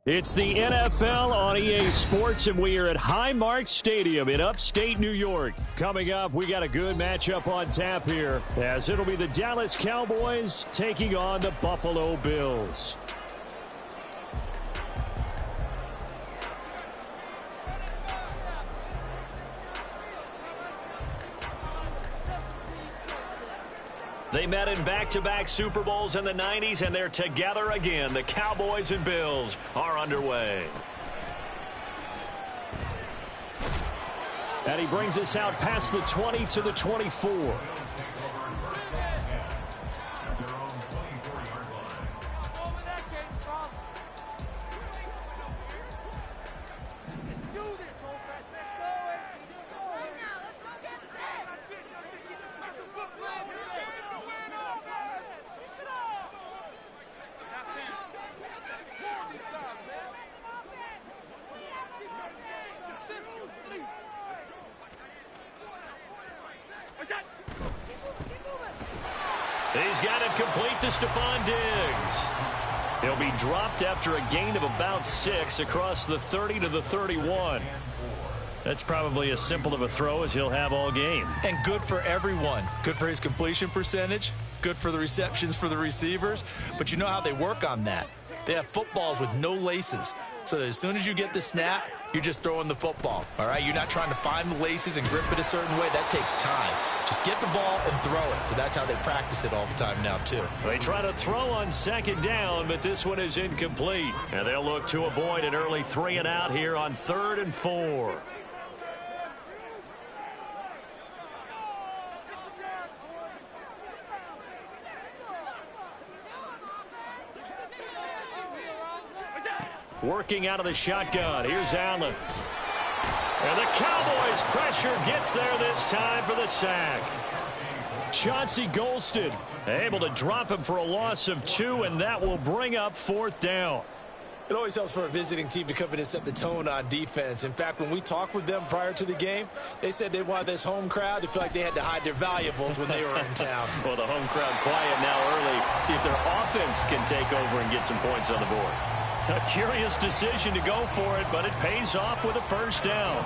It's the NFL on EA Sports, and we are at Highmark Stadium in upstate New York. Coming up, we got a good matchup on tap here, as it'll be the Dallas Cowboys taking on the Buffalo Bills. They met in back-to-back Super Bowls in the 90s, and they're together again. The Cowboys and Bills are underway. And he brings us out past the 20 to the 24. He's got it complete to Stephon Diggs. He'll be dropped after a gain of about 6 across the 30 to the 31. That's probably as simple of a throw as he'll have all game. And good for everyone. Good for his completion percentage. Good for the receptions for the receivers. But you know how they work on that. They have footballs with no laces. So that as soon as you get the snap, you're just throwing the football. All right? You're not trying to find the laces and grip it a certain way. That takes time. Just get the ball and throw it. So that's how they practice it all the time now, too. They try to throw on second down, but this one is incomplete. And they'll look to avoid an early 3-and-out here on 3rd and 4. Working out of the shotgun. Here's Allen. And the Cowboys' pressure gets there this time for the sack. Chauncey Golston able to drop him for a loss of 2, and that will bring up 4th down. It always helps for a visiting team to come in and set the tone on defense. In fact, when we talked with them prior to the game, they said they wanted this home crowd to feel like they had to hide their valuables when they were in town. Well, the home crowd quiet now early. See if their offense can take over and get some points on the board. A curious decision to go for it, but it pays off with a 1st down.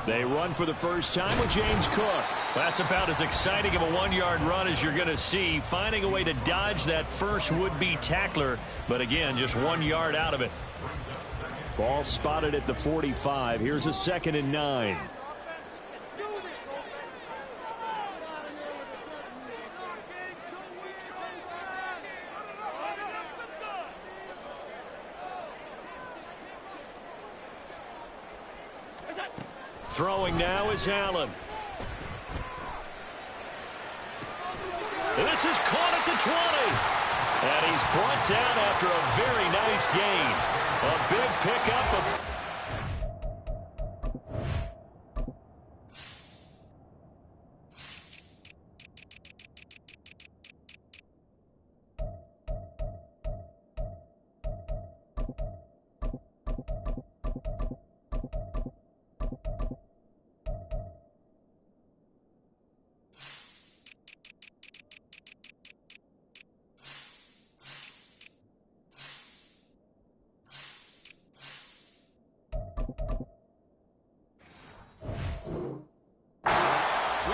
They run for the first time with James Cook. That's about as exciting of a 1-yard run as you're going to see, finding a way to dodge that first would-be tackler, but again, just 1 yard out of it. Ball spotted at the 45. Here's a 2nd and 9. Throwing now is Allen. This is caught at the 20. And he's brought down after a very nice gain. A big pickup of...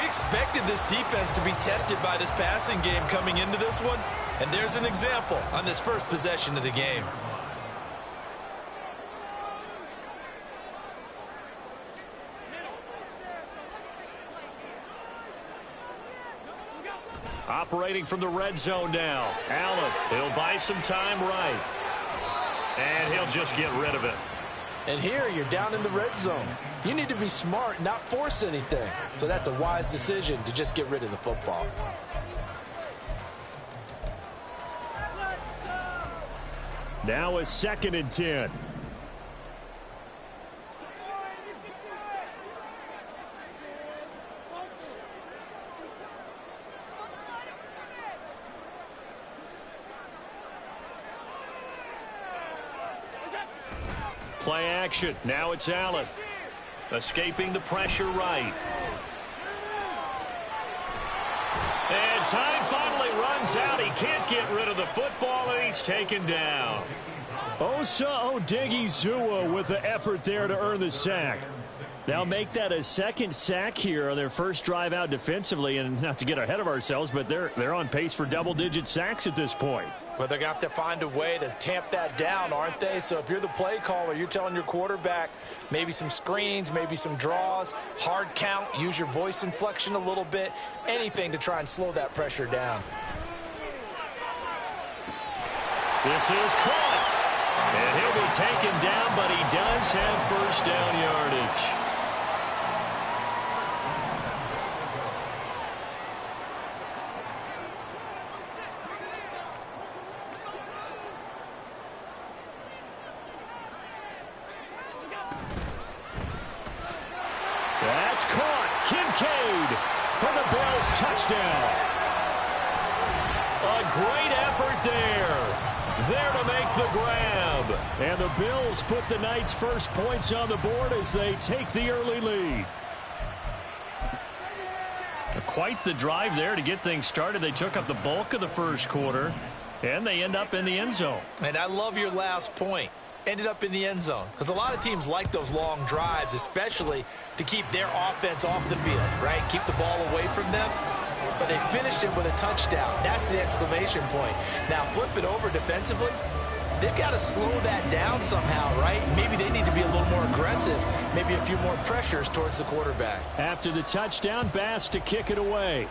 Expected this defense to be tested by this passing game coming into this one, and there's an example on this first possession of the game. Operating from the red zone now. Allen, he'll buy some time right. And he'll just get rid of it. And here you're down in the red zone. You need to be smart, not force anything. So that's a wise decision to just get rid of the football. Now a 2nd and 10. Play action. Now it's Allen. Escaping the pressure right. And time finally runs runs out. He can't get rid of the football, and he's taken down. Osa Odigizua with the effort there to earn the sack. They'll make that a second sack here on their first drive out defensively, and not to get ahead of ourselves, but they're on pace for double-digit sacks at this point. Well, they're going to have to find a way to tamp that down, aren't they? So if you're the play caller, you're telling your quarterback maybe some screens, maybe some draws, hard count, use your voice inflection a little bit, anything to try and slow that pressure down. This is caught. And he'll be taken down, but he does have first down yardage. That's caught. Kincaid for the Bills touchdown. A great effort there. There to make the grab. And the Bills put the Knights' first points on the board as they take the early lead. Quite the drive there to get things started. They took up the bulk of the first quarter, and they end up in the end zone. And I love your last point. Ended up in the end zone. Because a lot of teams like those long drives, especially to keep their offense off the field, right? Keep the ball away from them. But they finished it with a touchdown. That's the exclamation point. Now flip it over defensively. They've got to slow that down somehow, right? Maybe they need to be a little more aggressive. Maybe a few more pressures towards the quarterback. After the touchdown, Bass to kick it away.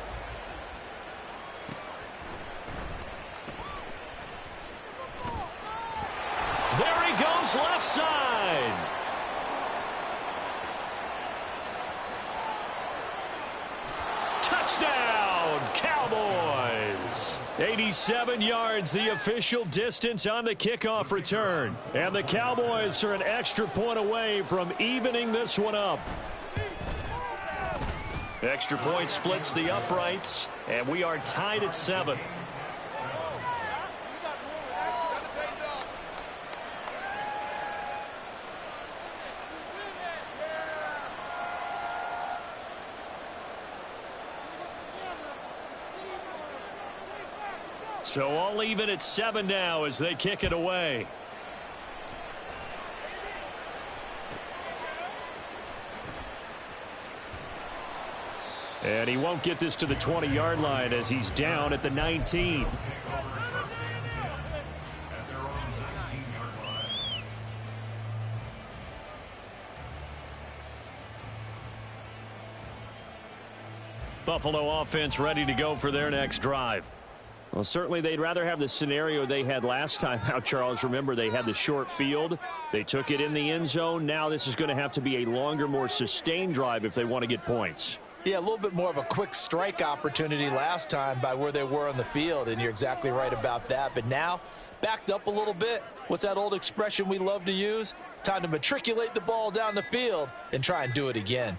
There he goes left side. Touchdown, Cowboys. 87 yards, the official distance on the kickoff return. And the Cowboys are an extra point away from evening this one up. Extra point splits the uprights, and we are tied at 7. So all even at 7 now as they kick it away. And he won't get this to the 20-yard line as he's down at the 19. Buffalo offense ready to go for their next drive. Well, certainly they'd rather have the scenario they had last time out, Charles. Remember, they had the short field. They took it in the end zone. Now this is going to have to be a longer, more sustained drive if they want to get points. Yeah, a little bit more of a quick strike opportunity last time by where they were on the field, and you're exactly right about that. But now, backed up a little bit. What's that old expression we love to use? Time to matriculate the ball down the field and try and do it again.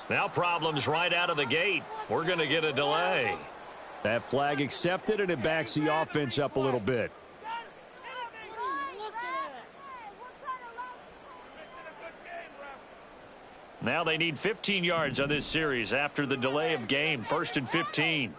Now problems right out of the gate. We're going to get a delay. That flag accepted, and it backs the offense up a little bit. Now they need 15 yards on this series after the delay of game. 1st and 15.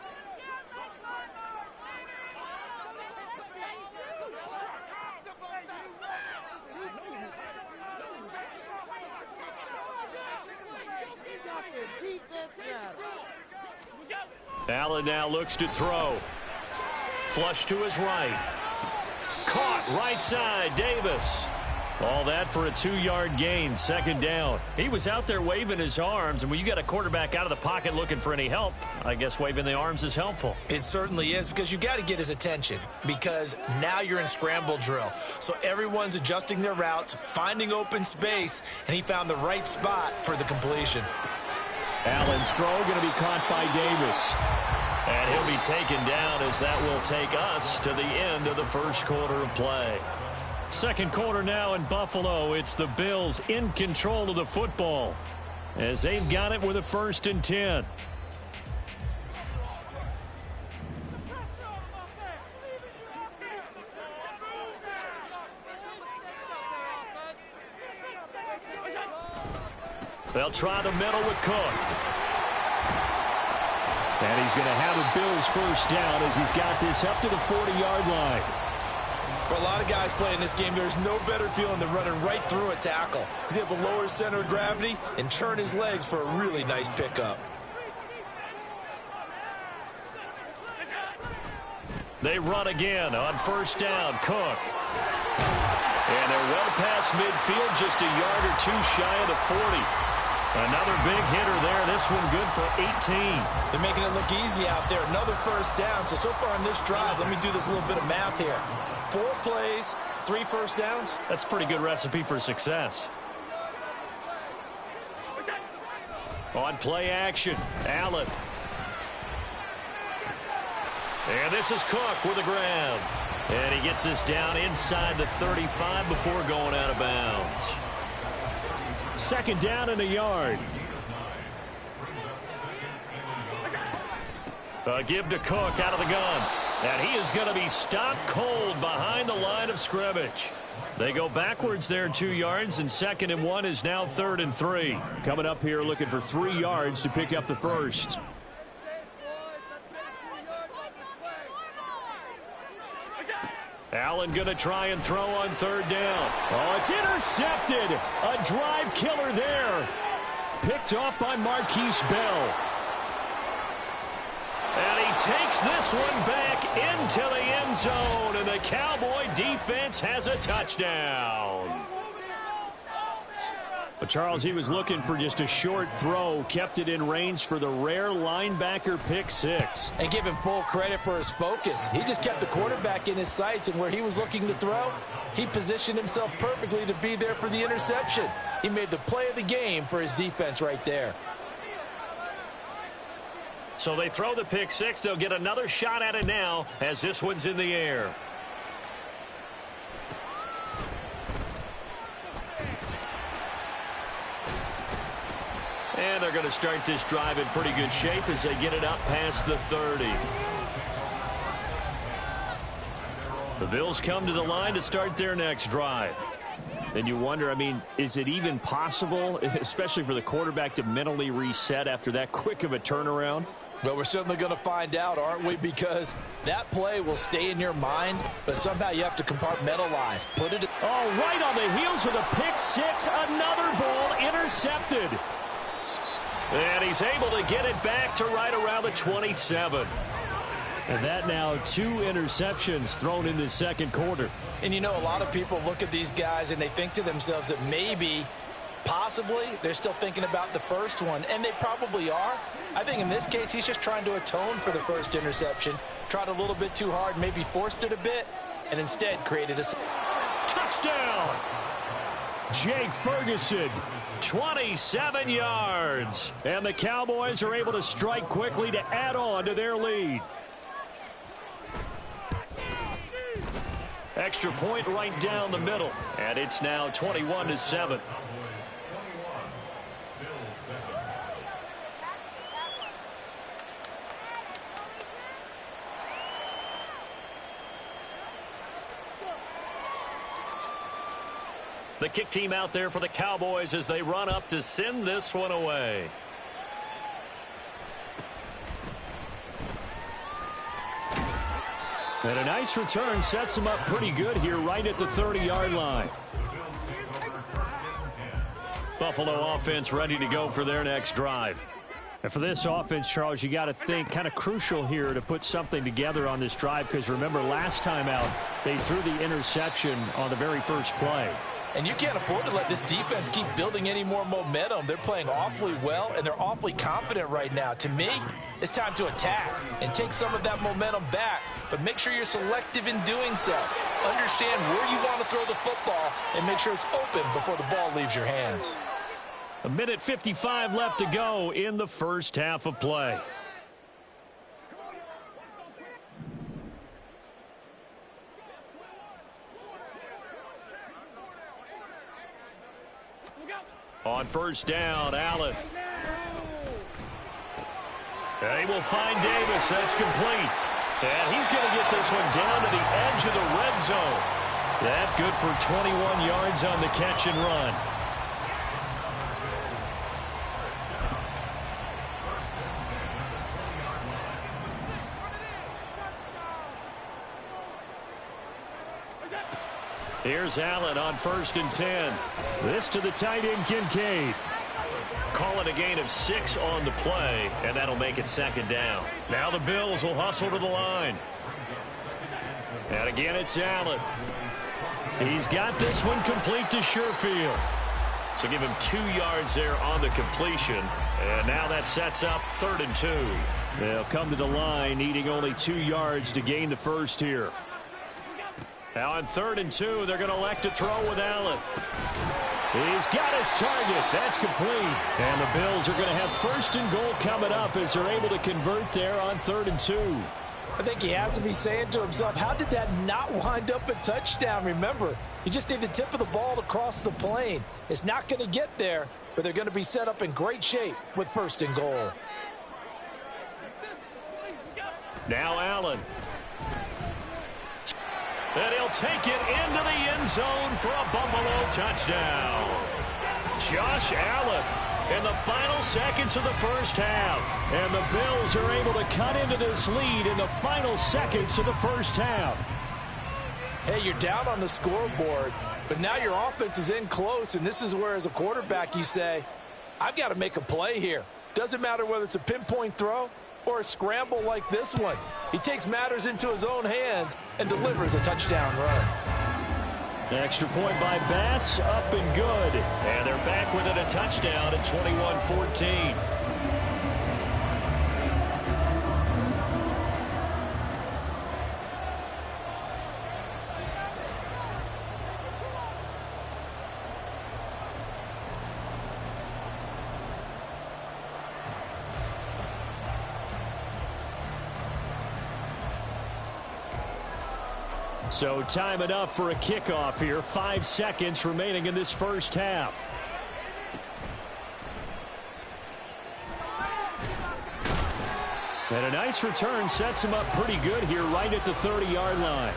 Allen now looks to throw. Flush to his right. Caught right side, Davis. All that for a 2-yard gain, 2nd down. He was out there waving his arms, and when you got a quarterback out of the pocket looking for any help, I guess waving the arms is helpful. It certainly is, because you got to get his attention, because now you're in scramble drill. So everyone's adjusting their routes, finding open space, and he found the right spot for the completion. Allen's throw going to be caught by Davis. And he'll be taken down as that will take us to the end of the first quarter of play. Second quarter now in Buffalo. It's the Bills in control of the football as they've got it with a 1st and 10. They'll try the middle with Cook. And he's going to have a Bills first down as he's got this up to the 40-yard line. For a lot of guys playing this game, there's no better feeling than running right through a tackle. He's able to lower his center of gravity and turn his legs for a really nice pickup. They run again on first down. Cook. And they're well past midfield, just a yard or two shy of the 40. Another big hitter there. This one good for 18. They're making it look easy out there. Another first down. So far on this drive, let me do this little bit of math here. 4 plays, 3 first downs. That's a pretty good recipe for success. On play action, Allen. And this is Cook with the ground. And he gets this down inside the 35 before going out of bounds. Second down and a yard. A give to Cook out of the gun. And he is going to be stopped cold behind the line of scrimmage. They go backwards there 2 yards, and 2nd and 1 is now 3rd and 3. Coming up here looking for 3 yards to pick up the first. Allen going to try and throw on 3rd down. Oh, it's intercepted. A drive killer there. Picked off by Marquise Bell. And he takes this one back into the end zone, and the Cowboy defense has a touchdown. But Charles, he was looking for just a short throw, kept it in range for the rare linebacker pick 6. And give him full credit for his focus. He just kept the quarterback in his sights, and where he was looking to throw, he positioned himself perfectly to be there for the interception. He made the play of the game for his defense right there. So they throw the pick 6. They'll get another shot at it now as this one's in the air. And they're going to start this drive in pretty good shape as they get it up past the 30. The Bills come to the line to start their next drive. And you wonder, I mean, is it even possible, especially for the quarterback, to mentally reset after that quick of a turnaround? Well, we're certainly going to find out, aren't we? Because that play will stay in your mind, but somehow you have to compartmentalize. Put it. Oh, right on the heels of the pick 6. Another ball intercepted. And he's able to get it back to right around the 27. And that now 2 interceptions thrown in the second quarter. And you know, a lot of people look at these guys and they think to themselves that maybe, possibly, they're still thinking about the first one. And they probably are. I think in this case, he's just trying to atone for the first interception. Tried a little bit too hard, maybe forced it a bit, and instead created a touchdown. Jake Ferguson, 27 yards. And the Cowboys are able to strike quickly to add on to their lead. Extra point right down the middle. And it's now 21-7. The kick team out there for the Cowboys as they run up to send this one away. And a nice return sets him up pretty good here right at the 30-yard line. Buffalo offense ready to go for their next drive. And for this offense, Charles, you got to think kind of crucial here to put something together on this drive, because remember last time out they threw the interception on the very first play. And you can't afford to let this defense keep building any more momentum. They're playing awfully well, and they're awfully confident right now. To me, it's time to attack and take some of that momentum back, but make sure you're selective in doing so. Understand where you want to throw the football and make sure it's open before the ball leaves your hands. 1:55 left to go in the first half of play. On first down, Allen. They will find Davis. That's complete. And he's going to get this one down to the edge of the red zone. That good for 21 yards on the catch and run. Here's Allen on 1st and 10. This to the tight end, Kincaid. Call it a gain of 6 on the play, and that'll make it 2nd down. Now the Bills will hustle to the line. And again, it's Allen. He's got this one complete to Sherfield. So give him 2 yards there on the completion. And now that sets up 3rd and 2. They'll come to the line, needing only 2 yards to gain the first here. Now on 3rd and 2, they're going to elect to throw with Allen. He's got his target. That's complete. And the Bills are going to have 1st and goal coming up as they're able to convert there on 3rd and 2. I think he has to be saying to himself, how did that not wind up a touchdown? Remember, you just need the tip of the ball to cross the plane. It's not going to get there, but they're going to be set up in great shape with 1st and goal. Now Allen. And he'll take it into the end zone for a Buffalo touchdown. Josh Allen in the final seconds of the first half. And the Bills are able to cut into this lead in the final seconds of the first half. Hey, you're down on the scoreboard, but now your offense is in close, and this is where, as a quarterback, you say, I've got to make a play here. Doesn't matter whether it's a pinpoint throw or a scramble like this one. He takes matters into his own hands and delivers a touchdown run. Extra point by Bass, up and good. And they're back within a touchdown at 21-14. So time enough for a kickoff here. 5 seconds remaining in this first half. And a nice return sets him up pretty good here right at the 30-yard line.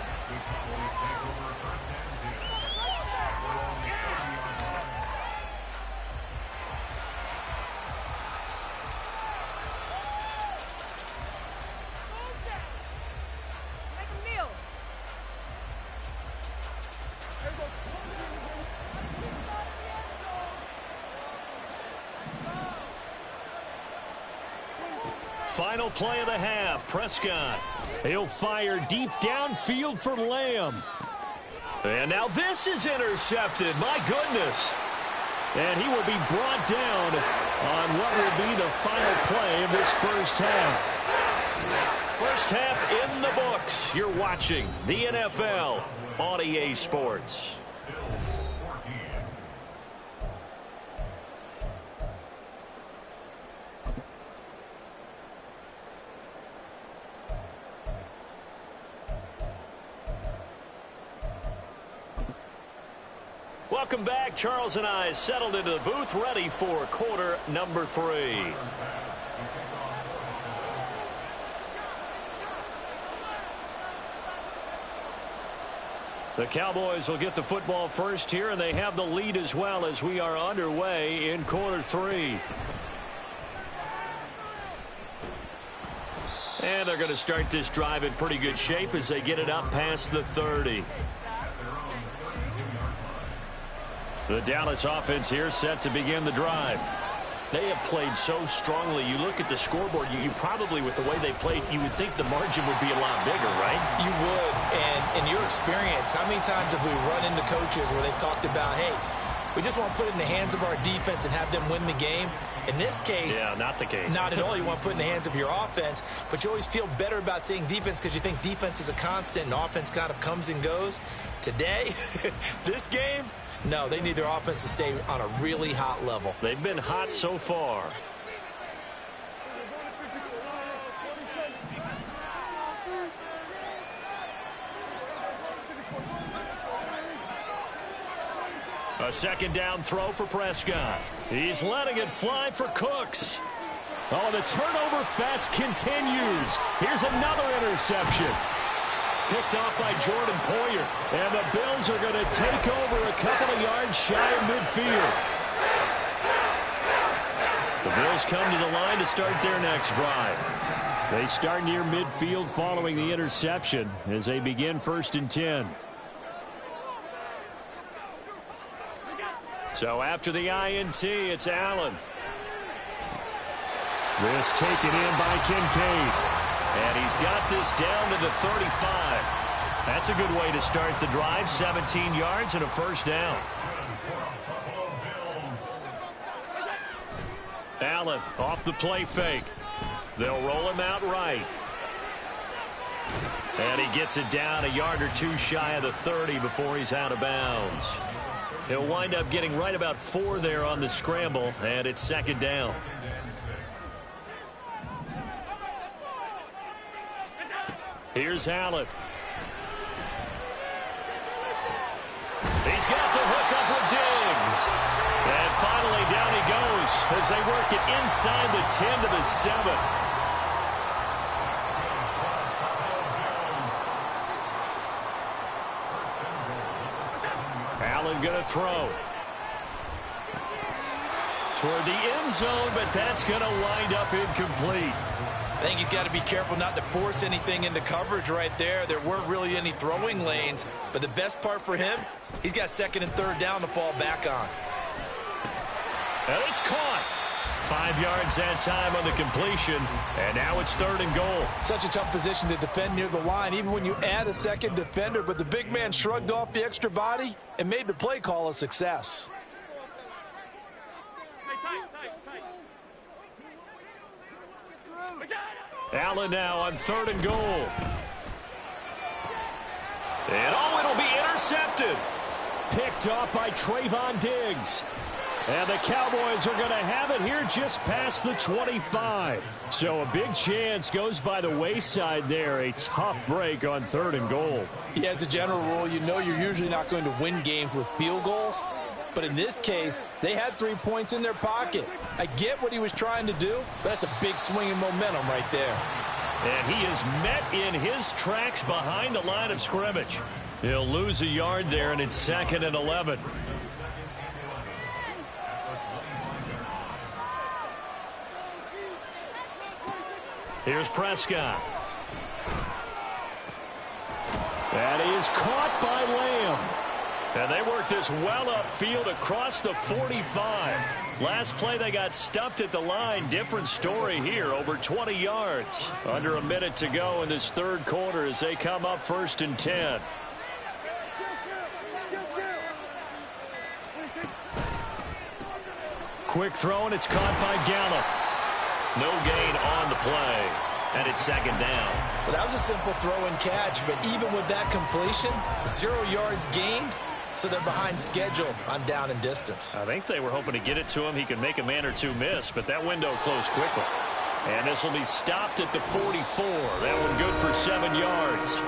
Final play of the half, Prescott. He'll fire deep downfield for Lamb. And now this is intercepted. My goodness. And he will be brought down on what will be the final play of this first half. First half in the books. You're watching the NFL on EA Sports. Welcome back. Charles and I settled into the booth, ready for quarter number 3. The Cowboys will get the football first here, and they have the lead as well as we are underway in quarter 3. And they're going to start this drive in pretty good shape as they get it up past the 30. The Dallas offense here set to begin the drive. They have played so strongly. You look at the scoreboard, you probably, with the way they played, you would think the margin would be a lot bigger, right? You would. And in your experience, how many times have we run into coaches where they've talked about, hey, we just want to put it in the hands of our defense and have them win the game? In this case, yeah, not the case. Not at all. You want to put it in the hands of your offense, but you always feel better about saying defense because you think defense is a constant and offense kind of comes and goes. Today, this game, no, they need their offense to stay on a really hot level. They've been hot so far. A second down throw for Prescott. He's letting it fly for Cooks. Oh, the turnover fest continues. Here's another interception. Picked off by Jordan Poyer. And the Bills are going to take over a couple of yards shy of midfield. The Bills come to the line to start their next drive. They start near midfield following the interception as they begin 1st and 10. So after the INT, it's Allen. This taken in by Kincaid. And he's got this down to the 35. That's a good way to start the drive. 17 yards and a first down. Allen off the play fake. They'll roll him out right. And he gets it down a yard or two shy of the 30 before he's out of bounds. He'll wind up getting right about 4 there on the scramble, and it's second down. Here's Allen. He's got the hook up with Diggs. And finally down he goes as they work it inside the 10 to the 7. Allen going to throw. Toward the end zone, but that's going to wind up incomplete. I think he's got to be careful not to force anything into coverage right there. There weren't really any throwing lanes, but the best part for him, he's got second and third down to fall back on. And it's caught. 5 yards that time on the completion, and now it's third and goal. Such a tough position to defend near the line, even when you add a second defender, but the big man shrugged off the extra body and made the play call a success. Allen now on third and goal. And it'll be intercepted. Picked off by Trayvon Diggs. And the Cowboys are going to have it here just past the 25. So a big chance goes by the wayside there. A tough break on third and goal. Yeah, as a general rule, you know you're usually not going to win games with field goals. But in this case, they had 3 points in their pocket. I get what he was trying to do, but that's a big swing in momentum right there. And he is met in his tracks behind the line of scrimmage. He'll lose a yard there, and it's second and 11. Here's Prescott. That is caught by Lamb. And they work this well upfield across the 45. Last play they got stuffed at the line. Different story here, over 20 yards. Under a minute to go in this third quarter as they come up first and 10. Quick throw, and it's caught by Gallup. No gain on the play, and it's second down. Well, that was a simple throw and catch, but even with that completion, 0 yards gained. So they're behind schedule on down and distance. I think they were hoping to get it to him. He could make a man or two miss, but that window closed quickly. And this will be stopped at the 44. That one good for 7 yards.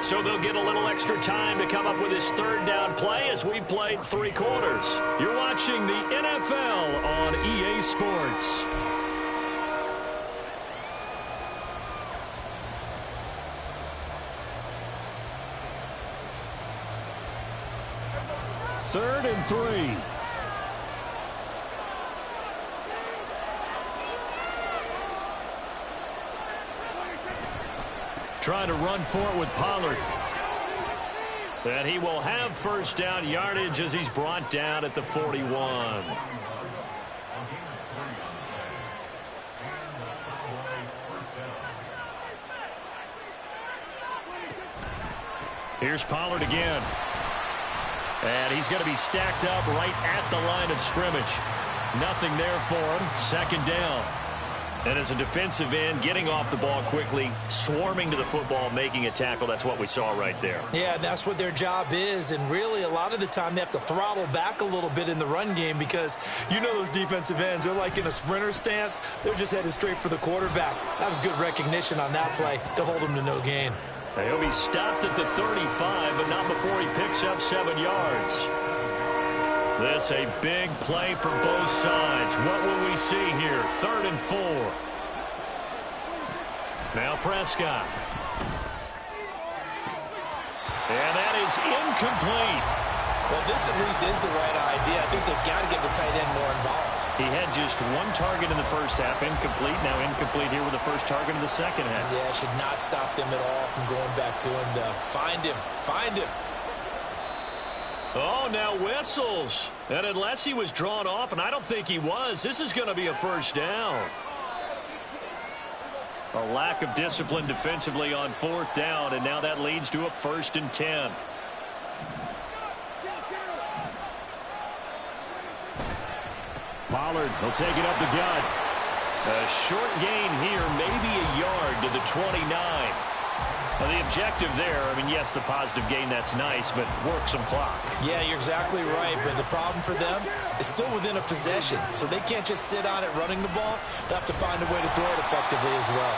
So they'll get a little extra time to come up with his third down play as we've played 3 quarters. You're watching the NFL on EA Sports. Third and 3. Trying to run for it with Pollard. And he will have first down yardage as he's brought down at the 41. Here's Pollard again. And he's going to be stacked up right at the line of scrimmage. Nothing there for him. Second down. And as a defensive end, getting off the ball quickly, swarming to the football, making a tackle. That's what we saw right there. Yeah, and that's what their job is. And really, a lot of the time, they have to throttle back a little bit in the run game because you know those defensive ends, they're like in a sprinter stance. They're just headed straight for the quarterback. That was good recognition on that play to hold him to no gain. He'll be stopped at the 35, but not before he picks up 7 yards. This a big play for both sides. What will we see here? Third and 4. Now Prescott. And that is incomplete. Well, this at least is the right idea. I think they've got to get the tight end more involved. He had just 1 target in the first half, incomplete. Now incomplete here with the first target in the second half. Yeah, should not stop them at all from going back to him to find him. Find him. Oh, now whistles. And unless he was drawn off, and I don't think he was, this is going to be a first down. A lack of discipline defensively on 4th down, and now that leads to a 1st and 10. Pollard will take it up the gut. A short gain here, maybe a yard to the 29. Well, the objective there, I mean, yes, the positive gain, that's nice, but work some clock. Yeah, you're exactly right, but the problem for them is still within a possession, so they can't just sit on it running the ball. They'll have to find a way to throw it effectively as well.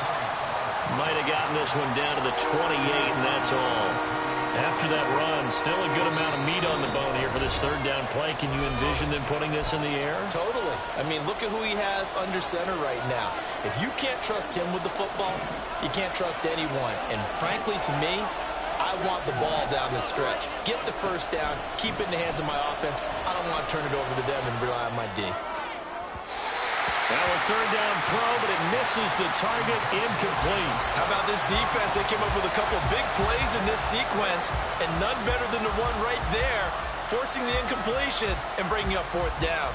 Might have gotten this one down to the 28, and that's all. After that run, still a good amount of meat on the bone here for this 3rd down play. Can you envision them putting this in the air? Totally. I mean, look at who he has under center right now. If you can't trust him with the football, you can't trust anyone. And frankly, to me, I want the ball down the stretch. Get the 1st down, keep it in the hands of my offense. I don't want to turn it over to them and rely on my D. Now a 3rd down throw, but it misses the target, incomplete. How about this defense? They came up with a couple big plays in this sequence, and none better than the one right there, forcing the incompletion and bringing up 4th down.